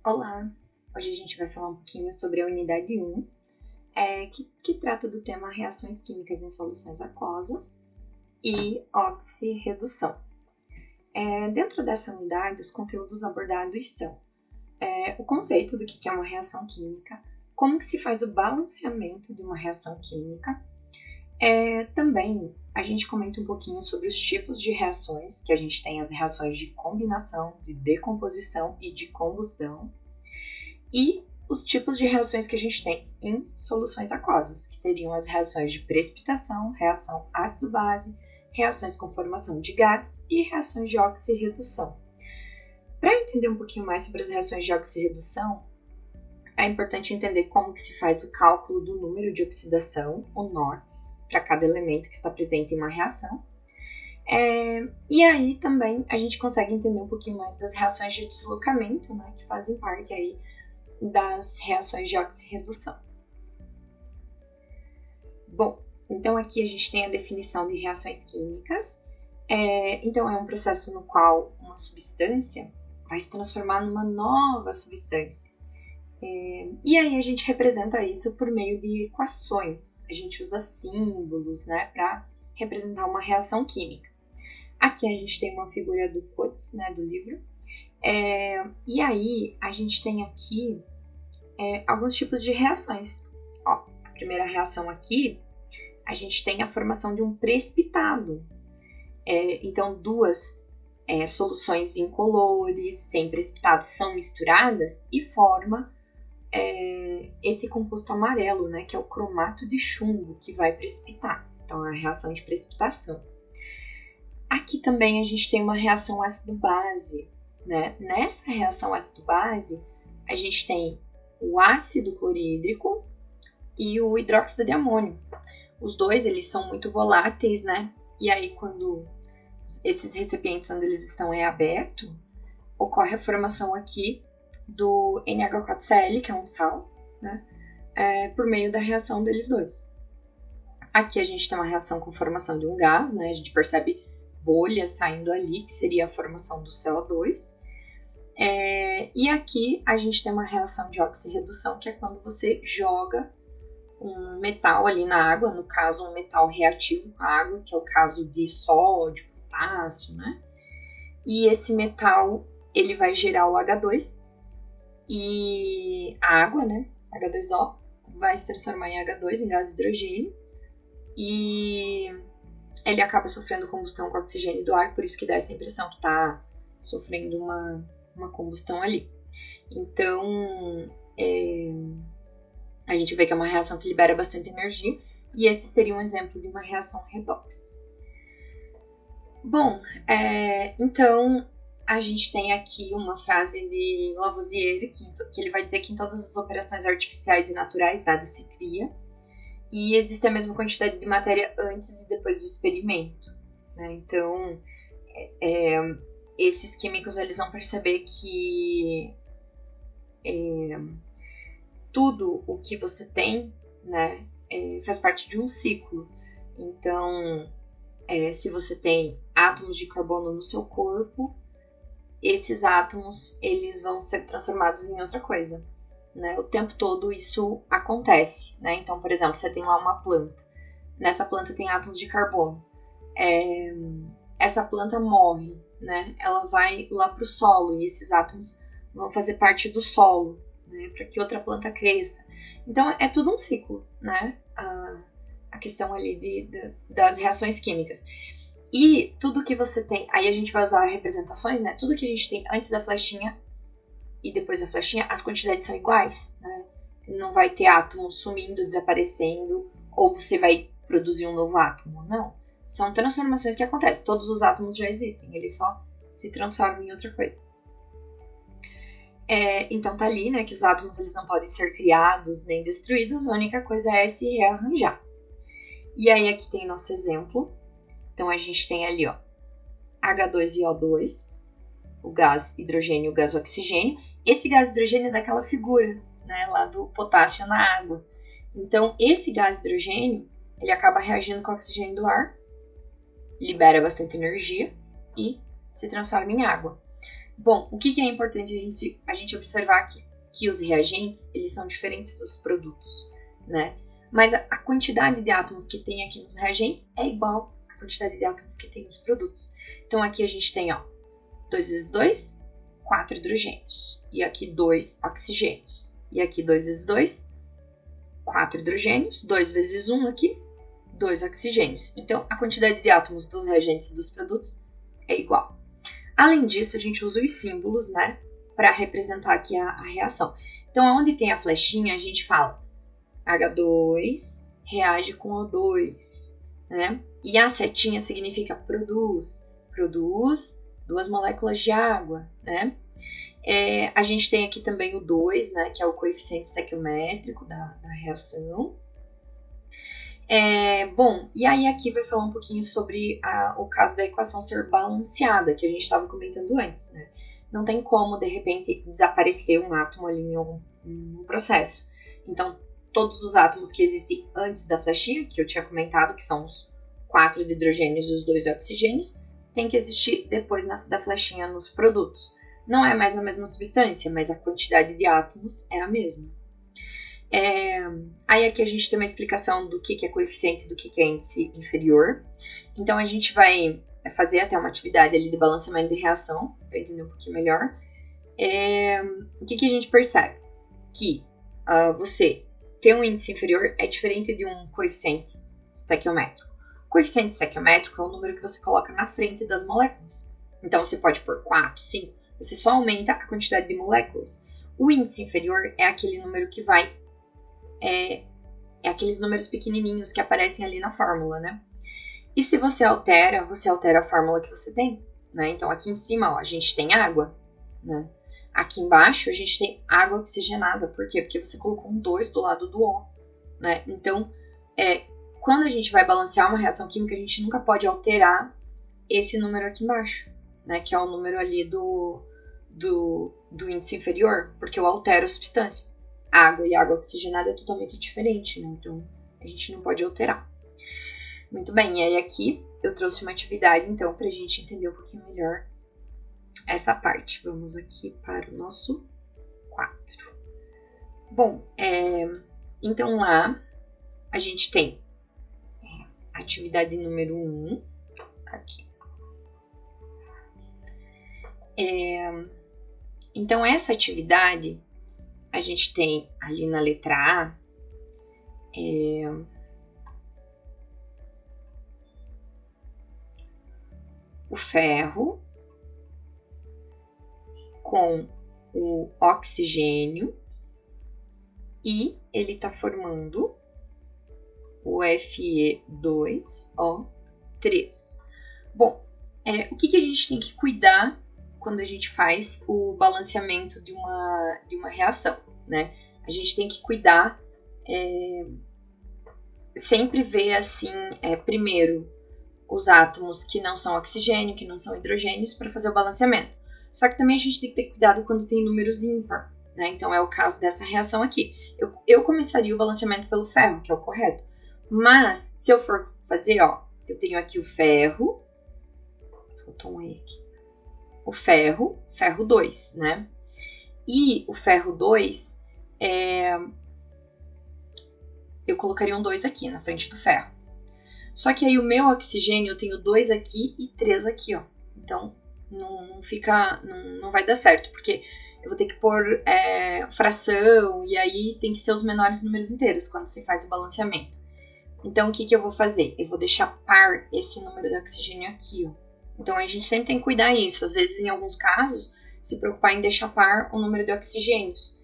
Olá! Hoje a gente vai falar um pouquinho sobre a unidade 1, que trata do tema reações químicas em soluções aquosas e oxirredução. Dentro dessa unidade, os conteúdos abordados são o conceito do que é uma reação química, como que se faz o balanceamento de uma reação química. Também a gente comenta um pouquinho sobre os tipos de reações, que a gente tem as reações de combinação, de decomposição e de combustão, e os tipos de reações que a gente tem em soluções aquosas, que seriam as reações de precipitação, reação ácido-base, reações com formação de gases e reações de oxirredução. Para entender um pouquinho mais sobre as reações de oxirredução, é importante entender como que se faz o cálculo do número de oxidação, o NOx, para cada elemento que está presente em uma reação. E aí também a gente consegue entender um pouquinho mais das reações de deslocamento, né, que fazem parte aí das reações de oxirredução. Bom, então aqui a gente tem a definição de reações químicas. Então é um processo no qual uma substância vai se transformar numa nova substância. E aí a gente representa isso por meio de equações. A gente usa símbolos, né, para representar uma reação química. Aqui a gente tem uma figura do Coates, né, do livro. E aí a gente tem aqui alguns tipos de reações. A primeira reação aqui, a gente tem a formação de um precipitado. Então, duas soluções incolores, sem precipitado, são misturadas e forma esse composto amarelo, né, que é o cromato de chumbo, que vai precipitar. Então, é a reação de precipitação. Aqui também a gente tem uma reação ácido-base, né? Nessa reação ácido-base, a gente tem o ácido clorídrico e o hidróxido de amônio. Os dois, eles são muito voláteis, né? E aí, quando esses recipientes onde eles estão é aberto, ocorre a formação aqui do NH4Cl, que é um sal, né? Por meio da reação deles dois. Aqui a gente tem uma reação com formação de um gás, né? A gente percebe bolhas saindo ali, que seria a formação do CO2. E aqui a gente tem uma reação de oxirredução, que é quando você joga um metal ali na água, no caso um metal reativo com a água, que é o caso de sódio, potássio, né? E esse metal, ele vai gerar o H2 e a água, né? H2O, vai se transformar em H2, em gás hidrogênio, e ele acaba sofrendo combustão com oxigênio do ar, por isso que dá essa impressão que está sofrendo uma combustão ali. Então, a gente vê que é uma reação que libera bastante energia, e esse seria um exemplo de uma reação redox. Bom, então a gente tem aqui uma frase de Lavoisier, que ele vai dizer que em todas as operações artificiais e naturais nada se cria, e existe a mesma quantidade de matéria antes e depois do experimento, né? Então, esses químicos eles vão perceber que tudo o que você tem, né, faz parte de um ciclo. Então, se você tem átomos de carbono no seu corpo, esses átomos eles vão ser transformados em outra coisa, né? O tempo todo isso acontece, né? Então, por exemplo, você tem lá uma planta. Nessa planta tem átomos de carbono. Essa planta morre, né? Ela vai lá para o solo e esses átomos vão fazer parte do solo, né? Para que outra planta cresça. Então, é tudo um ciclo, né? A questão ali das reações químicas. E tudo que você tem, aí a gente vai usar representações, né? Tudo que a gente tem antes da flechinha e depois da flechinha, as quantidades são iguais, né? Não vai ter átomo sumindo, desaparecendo, ou você vai produzir um novo átomo, não. São transformações que acontecem, todos os átomos já existem, eles só se transformam em outra coisa. Então tá ali, né, que os átomos eles não podem ser criados nem destruídos, a única coisa é se rearranjar. E aí aqui tem nosso exemplo. Então, a gente tem ali, ó, H2 e O2, o gás hidrogênio e o gás oxigênio. Esse gás hidrogênio é daquela figura, né, lá do potássio na água. Então, esse gás hidrogênio, ele acaba reagindo com o oxigênio do ar, libera bastante energia e se transforma em água. Bom, o que é importante a gente observar aqui? Que os reagentes, eles são diferentes dos produtos, né? Mas a quantidade de átomos que tem aqui nos reagentes é igual à quantidade de átomos que tem nos produtos. Então, aqui a gente tem, ó, 2 vezes 2, 4 hidrogênios. E aqui 2 oxigênios. E aqui 2 vezes 2, 4 hidrogênios. 2 vezes 1 aqui, 2 oxigênios. Então, a quantidade de átomos dos reagentes e dos produtos é igual. Além disso, a gente usa os símbolos, né, para representar aqui a reação. Então, onde tem a flechinha, a gente fala H2 reage com O2, né? E a setinha significa produz 2 moléculas de água, né? A gente tem aqui também o 2, né, que é o coeficiente estequiométrico da reação. Bom, e aí aqui vai falar um pouquinho sobre o caso da equação ser balanceada, que a gente estava comentando antes, né? Não tem como, de repente, desaparecer um átomo ali em algum processo. Então, todos os átomos que existem antes da flechinha, que eu tinha comentado, que são os 4 de hidrogênios e os 2 de oxigênios, tem que existir depois da flechinha nos produtos. Não é mais a mesma substância, mas a quantidade de átomos é a mesma. Aí aqui a gente tem uma explicação do que é coeficiente e do que é índice inferior. Então a gente vai fazer até uma atividade ali de balanceamento de reação, para entender um pouquinho melhor. O que a gente percebe? Que você ter um índice inferior é diferente de um coeficiente estequiométrico. O coeficiente estequiométrico é o número que você coloca na frente das moléculas. Então você pode pôr 4, 5, você só aumenta a quantidade de moléculas. O índice inferior é aquele número que vai aqueles números pequenininhos que aparecem ali na fórmula, né? E se você altera a fórmula que você tem, né? Então, aqui em cima, ó, a gente tem água, né? Aqui embaixo, a gente tem água oxigenada. Por quê? Porque você colocou um 2 do lado do O, né? Então, quando a gente vai balancear uma reação química, a gente nunca pode alterar esse número aqui embaixo, né? Que é o número ali do índice inferior, porque eu altero a substância. Água e água oxigenada é totalmente diferente, né? Então, a gente não pode alterar. Muito bem, e aí aqui eu trouxe uma atividade, então, para a gente entender um pouquinho melhor essa parte. Vamos aqui para o nosso 4. Bom, então lá a gente tem atividade número 1, aqui. Então, essa atividade a gente tem ali na letra A o ferro com o oxigênio e ele está formando o Fe2O3. Bom, o que a gente tem que cuidar quando a gente faz o balanceamento de uma reação, né? A gente tem que cuidar, sempre ver assim, primeiro, os átomos que não são oxigênio, que não são hidrogênios, para fazer o balanceamento. Só que também a gente tem que ter cuidado quando tem números ímpar, né? Então é o caso dessa reação aqui. Eu começaria o balanceamento pelo ferro, que é o correto. Mas, se eu for fazer, ó, eu tenho aqui o ferro, faltou um E aqui. O ferro 2, né? E o ferro 2, eu colocaria um 2 aqui na frente do ferro. Só que aí o meu oxigênio, eu tenho 2 aqui e 3 aqui, ó. Então, não vai dar certo, porque eu vou ter que pôr fração, e aí tem que ser os menores números inteiros quando se faz o balanceamento. Então, o que eu vou fazer? Eu vou deixar par esse número de oxigênio aqui, ó. Então, a gente sempre tem que cuidar disso. Às vezes, em alguns casos, se preocupar em deixar par o número de oxigênios.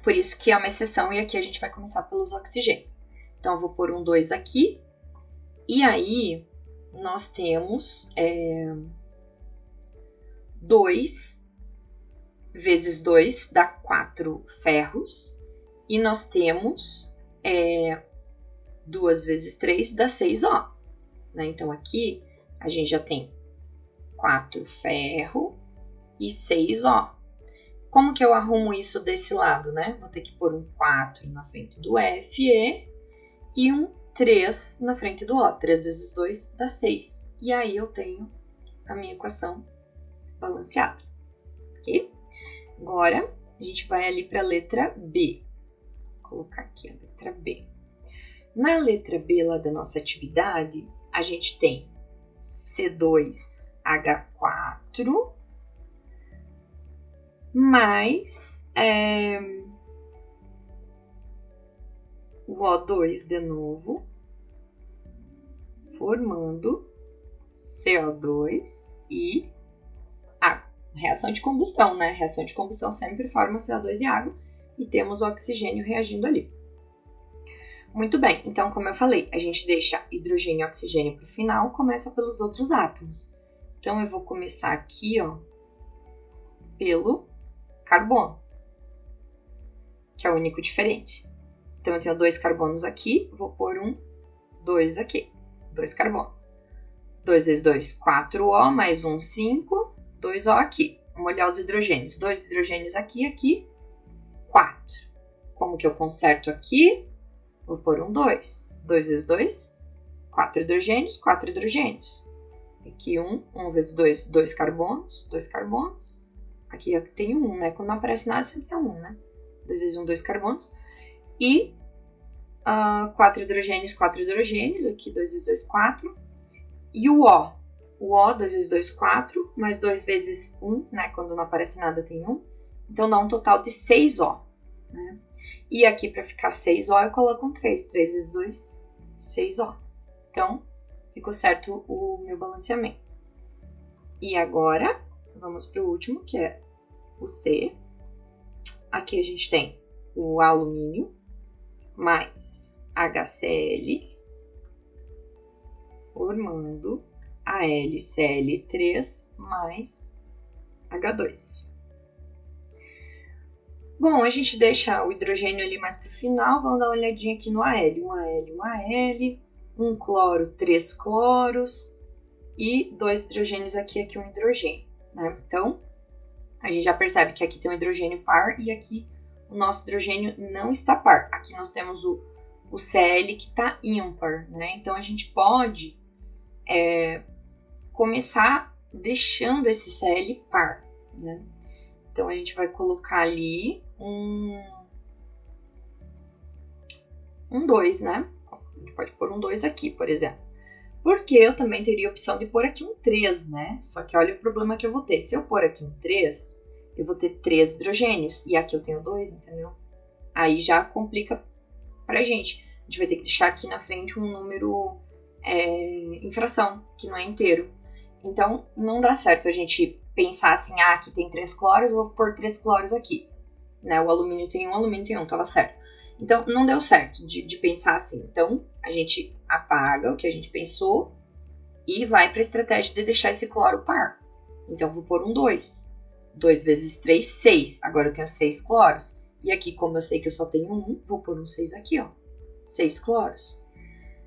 Por isso que é uma exceção, e aqui a gente vai começar pelos oxigênios. Então, eu vou pôr um 2 aqui. E aí, nós temos 2 vezes 2 dá 4 ferros. E nós temos 2 vezes 3 dá 6 O. Né? Então, aqui a gente já tem 4 ferro e 6 O. Como que eu arrumo isso desse lado, né? Vou ter que pôr um 4 na frente do Fe e um 3 na frente do O. 3 vezes 2 dá 6. E aí eu tenho a minha equação balanceada, ok? Agora, a gente vai ali para a letra B. Vou colocar aqui a letra B. Na letra B lá da nossa atividade, a gente tem C2H4 mais o O2 de novo, formando CO2 e água. Reação de combustão, né? Reação de combustão sempre forma CO2 e água e temos o oxigênio reagindo ali. Muito bem, então como eu falei, a gente deixa hidrogênio e oxigênio para o final, começa pelos outros átomos. Então eu vou começar aqui, ó, pelo carbono, que é o único diferente. Então eu tenho 2 carbonos aqui, vou pôr 2 aqui, 2 carbonos. 2 vezes 2, 4O, mais 1, 5, 2O aqui. Vamos olhar os hidrogênios. 2 hidrogênios aqui, aqui, 4. Como que eu conserto aqui? Vou pôr 2. 2 vezes 2, 4 hidrogênios, 4 hidrogênios. Aqui 1 vezes 2, 2 carbonos, 2 carbonos. Aqui tem 1, né? Quando não aparece nada, sempre tem 1, né? 2 vezes 1, 2 carbonos. E 4 hidrogênios, 4 hidrogênios. Aqui 2 vezes 2, 4. E o O. O O, 2 vezes 2, 4. Mais 2 vezes 1, né? Quando não aparece nada, tem 1. Então dá um total de 6O. Né? E aqui, para ficar 6O, eu coloco um 3. 3 vezes 2, 6O. Então, ficou certo o meu balanceamento. E agora, vamos para o último, que é o C. Aqui a gente tem o alumínio mais HCl, formando AlCl3 mais H2. Bom, a gente deixa o hidrogênio ali mais para o final, vamos dar uma olhadinha aqui no Al. Um Al, um cloro, 3 cloros e 2 hidrogênios aqui um hidrogênio, né? Então, a gente já percebe que aqui tem um hidrogênio par e aqui o nosso hidrogênio não está par. Aqui nós temos o Cl que está ímpar, né? Então, a gente pode começar deixando esse Cl par, né? Então, a gente vai colocar ali um 2, né? A gente pode pôr um 2 aqui, por exemplo. Porque eu também teria a opção de pôr aqui um 3, né? Só que olha o problema que eu vou ter. Se eu pôr aqui um 3, eu vou ter 3 hidrogênios. E aqui eu tenho 2, entendeu? Aí já complica pra gente. A gente vai ter que deixar aqui na frente um número em fração, que não é inteiro. Então, não dá certo a gente pensar assim, aqui tem 3 cloros, eu vou pôr 3 cloros aqui. Né? O alumínio tem 1, alumínio tem 1, tava certo. Então, não deu certo de pensar assim. Então, a gente apaga o que a gente pensou e vai para a estratégia de deixar esse cloro par. Então, vou pôr um 2. 2 vezes 3, 6. Agora eu tenho 6 cloros. E aqui, como eu sei que eu só tenho 1, vou pôr um 6 aqui, ó. 6 cloros.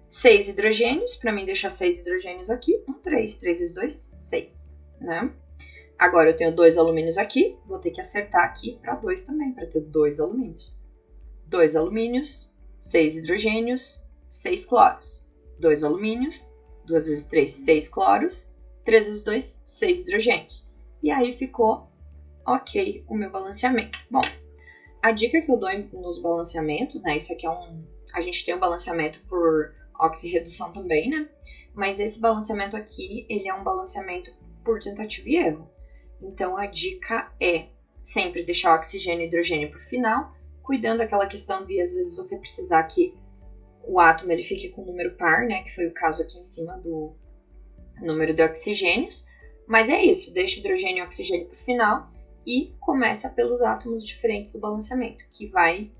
6 hidrogênios, para mim deixar 6 hidrogênios aqui, um 3. 3 vezes 2, 6, né? Agora eu tenho 2 alumínios aqui, vou ter que acertar aqui para 2 também, para ter 2 alumínios. 2 alumínios, 6 hidrogênios, 6 cloros. 2 alumínios, 2 vezes 3, 6 cloros. 3 vezes 2, 6 hidrogênios. E aí ficou ok o meu balanceamento. Bom, a dica que eu dou nos balanceamentos, né? Isso aqui a gente tem um balanceamento por oxirredução também, né? Mas esse balanceamento aqui, ele é um balanceamento por tentativa e erro. Então, a dica é sempre deixar o oxigênio e hidrogênio para o final, cuidando daquela questão de, às vezes, você precisar que o átomo ele fique com o número par, né? Que foi o caso aqui em cima do número de oxigênios. Mas é isso, deixa o hidrogênio e o oxigênio para o final e começa pelos átomos diferentes do balanceamento, que vai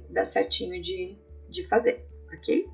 dar certinho de fazer, ok?